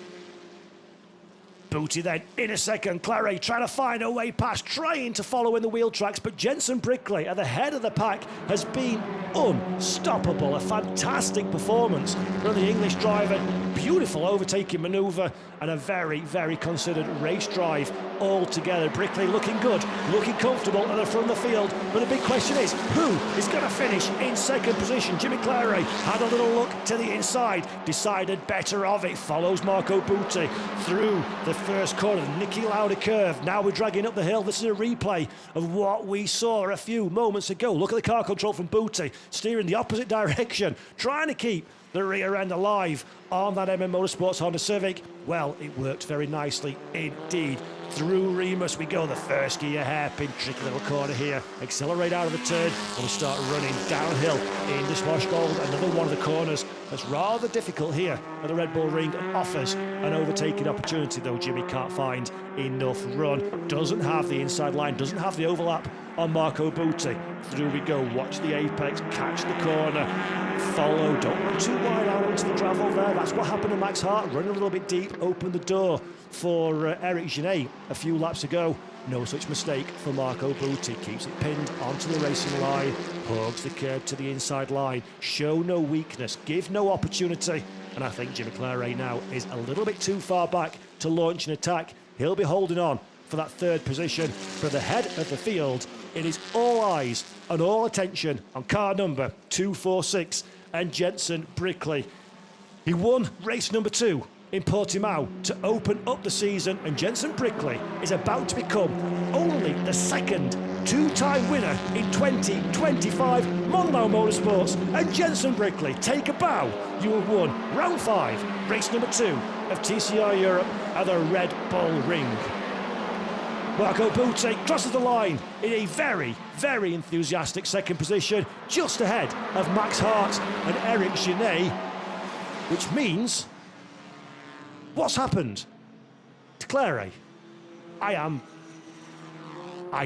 Booty then in a second. Clary trying to find a way past, trying to follow in the wheel tracks, but Jenson Brickley at the head of the pack has been unstoppable. A fantastic performance from the English driver. beautiful overtaking manoeuvre and a very, very considered race drive all together. Brickley looking good, looking comfortable at the front of the field. But the big question is, who is going to finish in second position? Jimmy Clary had a little look to the inside, decided better of it, follows Marco Butti through the first corner, Niki Lauda curve. Now we're dragging up the hill. This is a replay of what we saw a few moments ago. Look at the car control from Butti, steering the opposite direction, trying to keep the rear end alive on that MM Motorsports Honda Civic. Well, it worked very nicely indeed. Through Remus we go, the first gear hairpin, tricky little corner here, accelerate out of the turn, and we start running downhill into Sloshgold, another one of the corners that's rather difficult here at the Red Bull Ring and offers an overtaking opportunity, though Jimmy can't find enough run, doesn't have the inside line, doesn't have the overlap on Marco Butti. Through we go, watch the apex, catch the corner, follow, don't run too wide out onto the gravel there. That's what happened to Max Hart, running a little bit deep, opened the door for Eric Genet a few laps ago. No such mistake for Marco Butti, keeps it pinned onto the racing line, hugs the curb to the inside line, show no weakness, give no opportunity, and I think Jimmy Clary now is a little bit too far back to launch an attack. He'll be holding on for that third position, but the head of the field, it is all eyes and all attention on car number 246 and Jensen Brickley. He won race number 2 in Portimao to open up the season, and Jensen Brickley is about to become only the second two-time winner in 2025 Mondial Motorsports. And Jensen Brickley, take a bow. You have won round 5, race number 2 of TCR Europe at the Red Bull Ring. Marco Butti crosses the line in a very, very enthusiastic second position, just ahead of Max Hart and Eric Genet, which means what's happened to Clary? I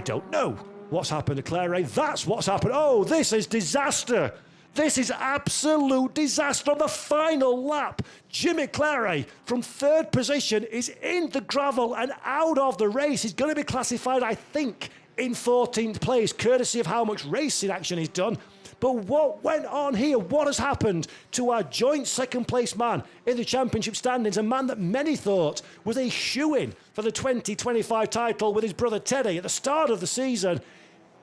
don't know what's happened to Clary. That's what's happened. Oh, this is disaster. This is absolute disaster on the final lap. Jimmy Clary from third position is in the gravel and out of the race. He's going to be classified, I think, in 14th place, courtesy of how much racing action he's done. But what went on here? What has happened to our joint second place man in the championship standings? A man that many thought was a shoo-in for the 2025 title with his brother Teddy at the start of the season.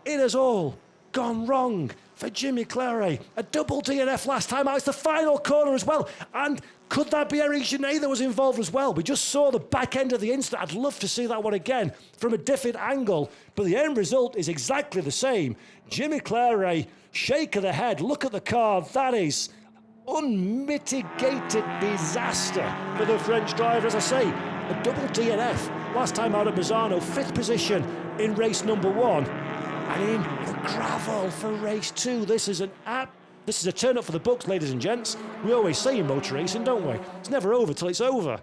It has all gone wrong for Jimmy Clary. A double DNF last time out. It's the final corner as well. And could that be Eric Genet that was involved as well? We just saw the back end of the incident. I'd love to see that one again from a different angle. But the end result is exactly the same. Jimmy Clary, shake of the head. Look at the car. That is unmitigated disaster for the French driver. As I say, a double DNF. Last time out at Misano, 5th position in race number 1. And in the gravel for race 2. This is a turn up for the books, ladies and gents. We always say in motor racing, don't we? It's never over till it's over.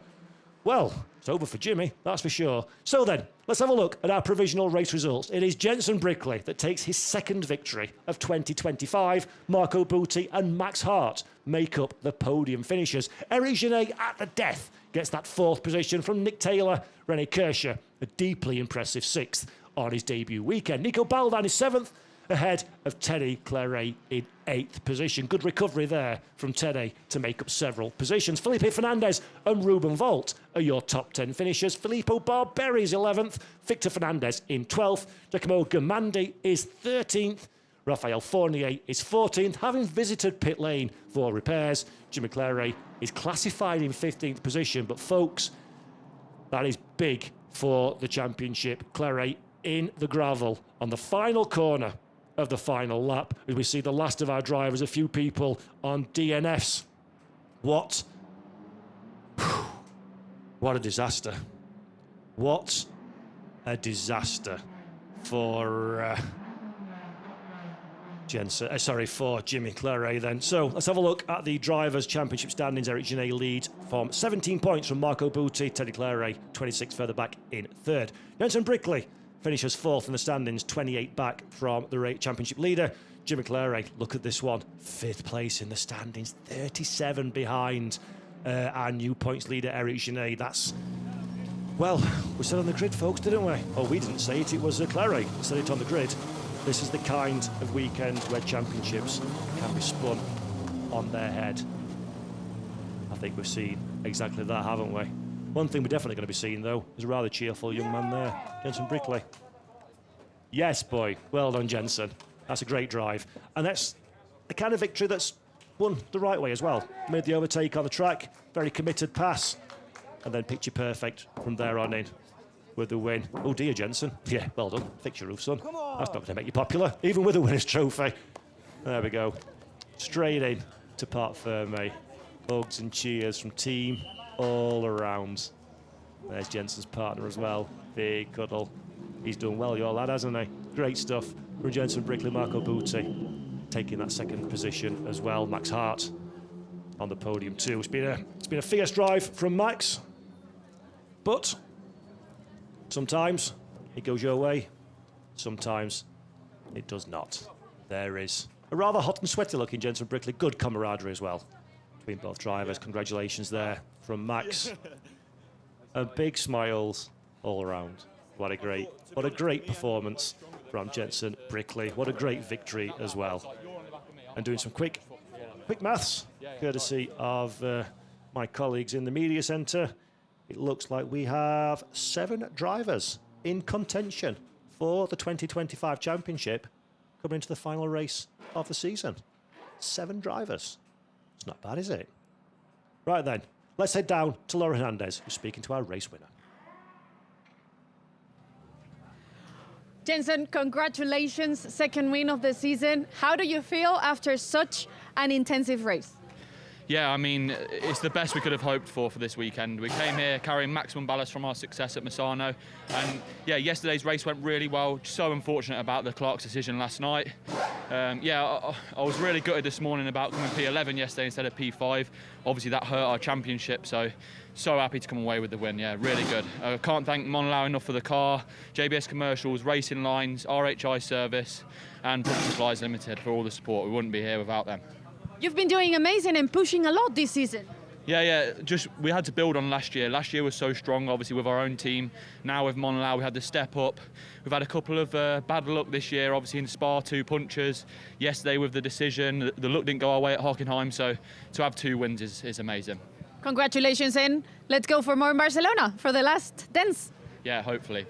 Well, it's over for Jimmy, that's for sure. So then, let's have a look at our provisional race results. It is Jensen Brickley that takes his second victory of 2025. Marco Butti and Max Hart make up the podium finishers. Eric Genet at the death gets that 4th position from Nick Taylor. René Kirscher, a deeply impressive 6th on his debut weekend. Nico Baldan is 7th, ahead of Teddy Clary in 8th position. Good recovery there from Teddy to make up several positions. Felipe Fernandez and Ruben Volt are your top 10 finishers. Filippo Barberi is 11th, Victor Fernandez in 12th, Giacomo Gamandi is 13th, Rafael Fournier is 14th, having visited pit lane for repairs. Jimmy Clary is classified in 15th position, but folks, that is big for the championship. Clary in the gravel on the final corner of the final lap as we see the last of our drivers, a few people on DNFs. What a disaster. What a disaster for for Jimmy Clary then. So let's have a look at the Drivers' Championship standings. Eric Genet leads from 17 points from Marco Butti. Teddy Clary 26 further back in 3rd. Jensen Brickley finishes 4th in the standings, 28 back from the championship leader. Jimmy Clary, look at this one, 5th place in the standings, 37 behind our new points leader, Eric Genet. That's, well, we said on the grid, folks, didn't we? Oh, we didn't say it, it was Clary who said it on the grid. This is the kind of weekend where championships can be spun on their head. I think we've seen exactly that, haven't we? One thing we're definitely going to be seeing, though, is a rather cheerful young man there, Jensen Brickley. Yes, boy. Well done, Jensen. That's a great drive. And that's the kind of victory that's won the right way as well. Made the overtake on the track, very committed pass, and then picture perfect from there on in with the win. Oh dear, Jensen. Yeah, well done. Fix your roof, son. That's not going to make you popular, even with a winner's trophy. There we go. Straight in to Parc Ferme. Hugs and cheers from team all around. There's Jensen's partner as well. Big cuddle. He's done well, your lad, hasn't he? Great stuff from Jensen Brickley, Marco Butti taking that second position as well. Max Hart on the podium too. It's been a fierce drive from Max, but sometimes it goes your way, sometimes it does not. There is a rather hot and sweaty looking Jensen Brickley. Good camaraderie as well between both drivers. Congratulations there from Max. And big smiles all around. What a great performance from Jensen Brickley. What a great victory as well. And doing some quick maths, courtesy of my colleagues in the media centre. It looks like we have 7 drivers in contention for the 2025 championship coming into the final race of the season. 7 drivers. It's not bad, is it? Right then, let's head down to Laura Hernandez, who's speaking to our race winner. Jensen, congratulations, second win of the season. How do you feel after such an intensive race? Yeah, I mean, it's the best we could have hoped for this weekend. We came here carrying maximum ballast from our success at Misano. And yeah, yesterday's race went really well. So unfortunate about the Clark's decision last night. I was really gutted this morning about coming P11 yesterday instead of P5. Obviously that hurt our championship, so happy to come away with the win. Yeah, really good. Can't thank Monlau enough for the car, JBS Commercials, Racing Lines, RHI Service and Product Supplies Limited for all the support. We wouldn't be here without them. You've been doing amazing and pushing a lot this season. Yeah, just we had to build on last year. Last year was so strong, obviously, with our own team. Now with Monlau, we had to step up. We've had a couple of bad luck this year, obviously in Spa, 2 punches. Yesterday with the decision, the luck didn't go our way at Hockenheim, so to have 2 wins is amazing. Congratulations, and let's go for more in Barcelona for the last dance. Yeah, hopefully.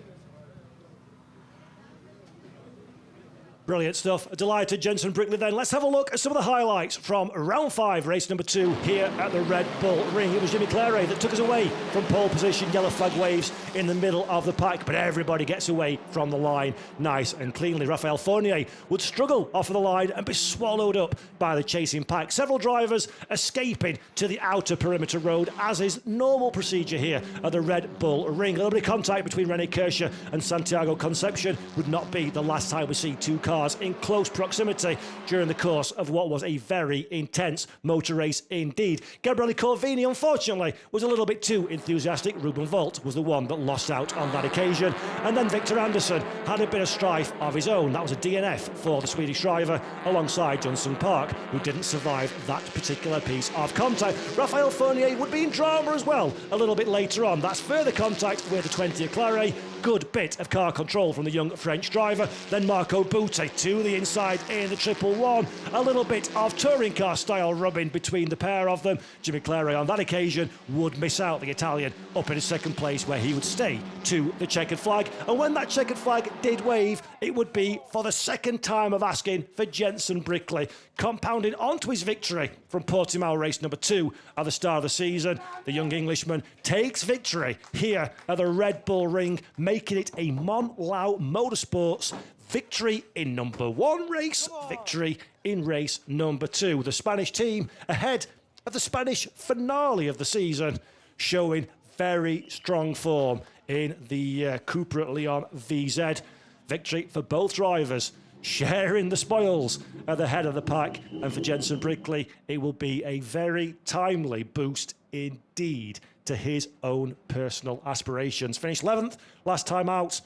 Brilliant stuff. Delighted Jensen Brickley then. Let's have a look at some of the highlights from round 5, race number 2 here at the Red Bull Ring. It was Jimmy Clary that took us away from pole position. Yellow flag waves in the middle of the pack, but everybody gets away from the line nice and cleanly. Raphael Fournier would struggle off of the line and be swallowed up by the chasing pack. Several drivers escaping to the outer perimeter road, as is normal procedure here at the Red Bull Ring. A little bit of contact between Rene Kirscher and Santiago Concepcion would not be the last time we see 2 cars in close proximity during the course of what was a very intense motor race indeed. Gabriele Corvini, unfortunately, was a little bit too enthusiastic. Ruben Volt was the one that lost out on that occasion. And then Victor Anderson had a bit of strife of his own. That was a DNF for the Swedish driver alongside Johnson Park, who didn't survive that particular piece of contact. Raphael Fournier would be in drama as well a little bit later on. That's further contact with the 20 Claret. Good bit of car control from the young French driver. Then Marco Butti to the inside in the 111. A little bit of touring car style rubbing between the pair of them. Jimmy Clary on that occasion would miss out, the Italian, up in his second place, where he would stay to the checkered flag. And when that checkered flag did wave, it would be for the second time of asking for Jensen Brickley, compounding onto his victory from Portimao race number 2 at the start of the season. The young Englishman takes victory here at the Red Bull Ring, making it a Monlau Motorsports victory in number 1 race, victory in race number 2. The Spanish team ahead of the Spanish finale of the season, showing very strong form in the Cupra Leon VZ. Victory for both drivers, sharing the spoils at the head of the pack. And for Jensen Brickley, it will be a very timely boost indeed to his own personal aspirations. Finished 11th last time out,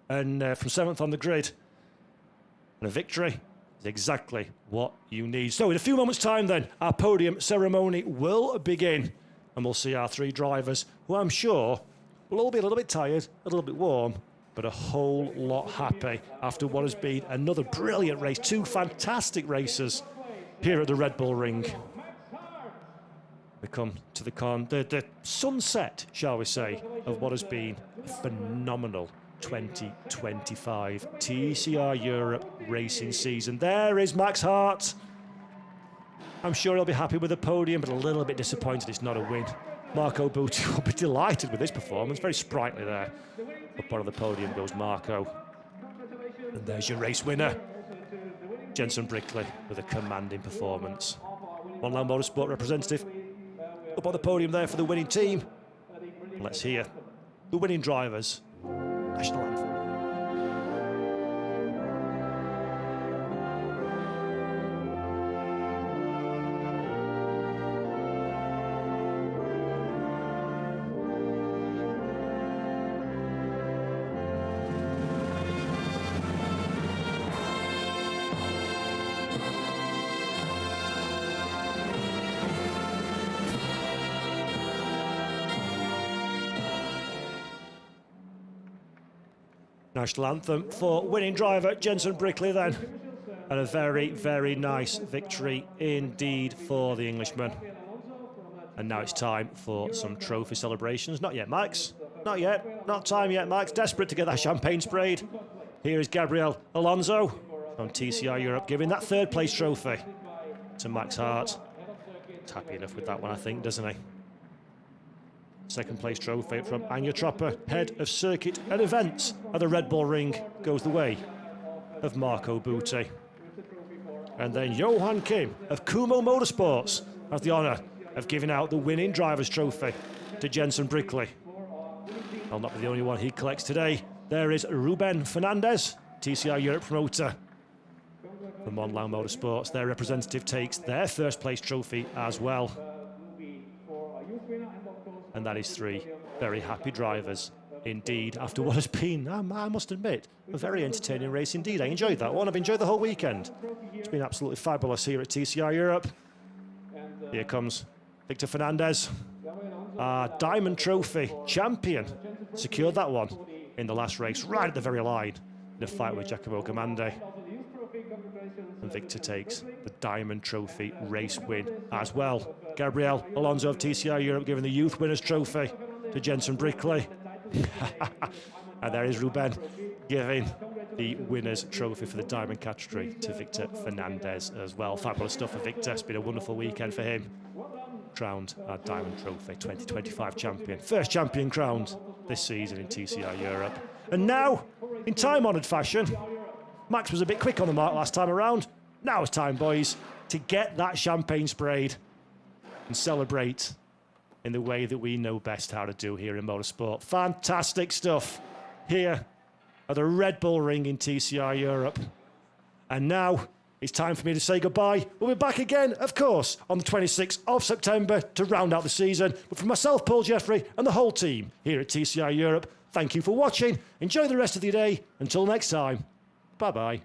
and from 7th on the grid. And a victory is exactly what you need. So in a few moments' time then, our podium ceremony will begin, and we'll see our 3 drivers, who I'm sure will all be a little bit tired, a little bit warm, but a whole lot happy after what has been another brilliant race. 2 fantastic races here at the Red Bull Ring. We come to the sunset, shall we say, of what has been a phenomenal 2025 TCR Europe racing season. There is Max Hart. I'm sure he'll be happy with the podium, but a little bit disappointed it's not a win. Marco Butti will be delighted with this performance. Very sprightly there. Up on the podium goes Marco. And there's your race winner, Jenson Brickley, with a commanding performance. One Line Motorsport representative up on the podium there for the winning team. Let's hear the winning drivers' national anthem. National anthem for winning driver Jenson Brickley then. And a very, very nice victory indeed for the Englishman. And now it's time for some trophy celebrations. Not yet, Max. Not yet. Not time yet, Max. Desperate to get that champagne sprayed. Here is Gabriel Alonso from TCR Europe giving that third place trophy to Max Hart. He's happy enough with that one, I think, doesn't he? Second place trophy from Anya Tropper, head of circuit and events at the Red Bull Ring, goes the way of Marco Butti. And then Johan Kim of Kumo Motorsports has the honour of giving out the winning driver's trophy to Jenson Brickley. I'll not be the only one he collects today. There is Ruben Fernandez, TCR Europe promoter from One Line Motorsports. Their representative takes their first place trophy as well. And that is three very happy drivers indeed after what has been, I must admit, a very entertaining race indeed. I enjoyed that one. I've enjoyed the whole weekend. It's been absolutely fabulous here at TCR Europe. Here comes Victor Fernandez, our Diamond Trophy champion. Secured that one in the last race, right at the very line, in a fight with Giacomo Gamande. And Victor takes the Diamond Trophy race win as well. Gabriel Alonso of TCR Europe giving the Youth Winners Trophy to Jenson Brickley. And there is Ruben giving the Winners Trophy for the Diamond category to Victor Fernandez as well. Fabulous stuff for Victor. It's been a wonderful weekend for him. Crowned our Diamond Trophy 2025 champion. First champion crowned this season in TCR Europe. And now, in time-honoured fashion, Max was a bit quick on the mark last time around. Now it's time, boys, to get that champagne sprayed and celebrate in the way that we know best how to do here in motorsport. Fantastic stuff here at the Red Bull Ring in TCR Europe. And now it's time for me to say goodbye. We'll be back again, of course, on the 26th of September to round out the season. But for myself, Paul Jeffrey, and the whole team here at TCR Europe, thank you for watching. Enjoy the rest of the day. Until next time. Bye-bye.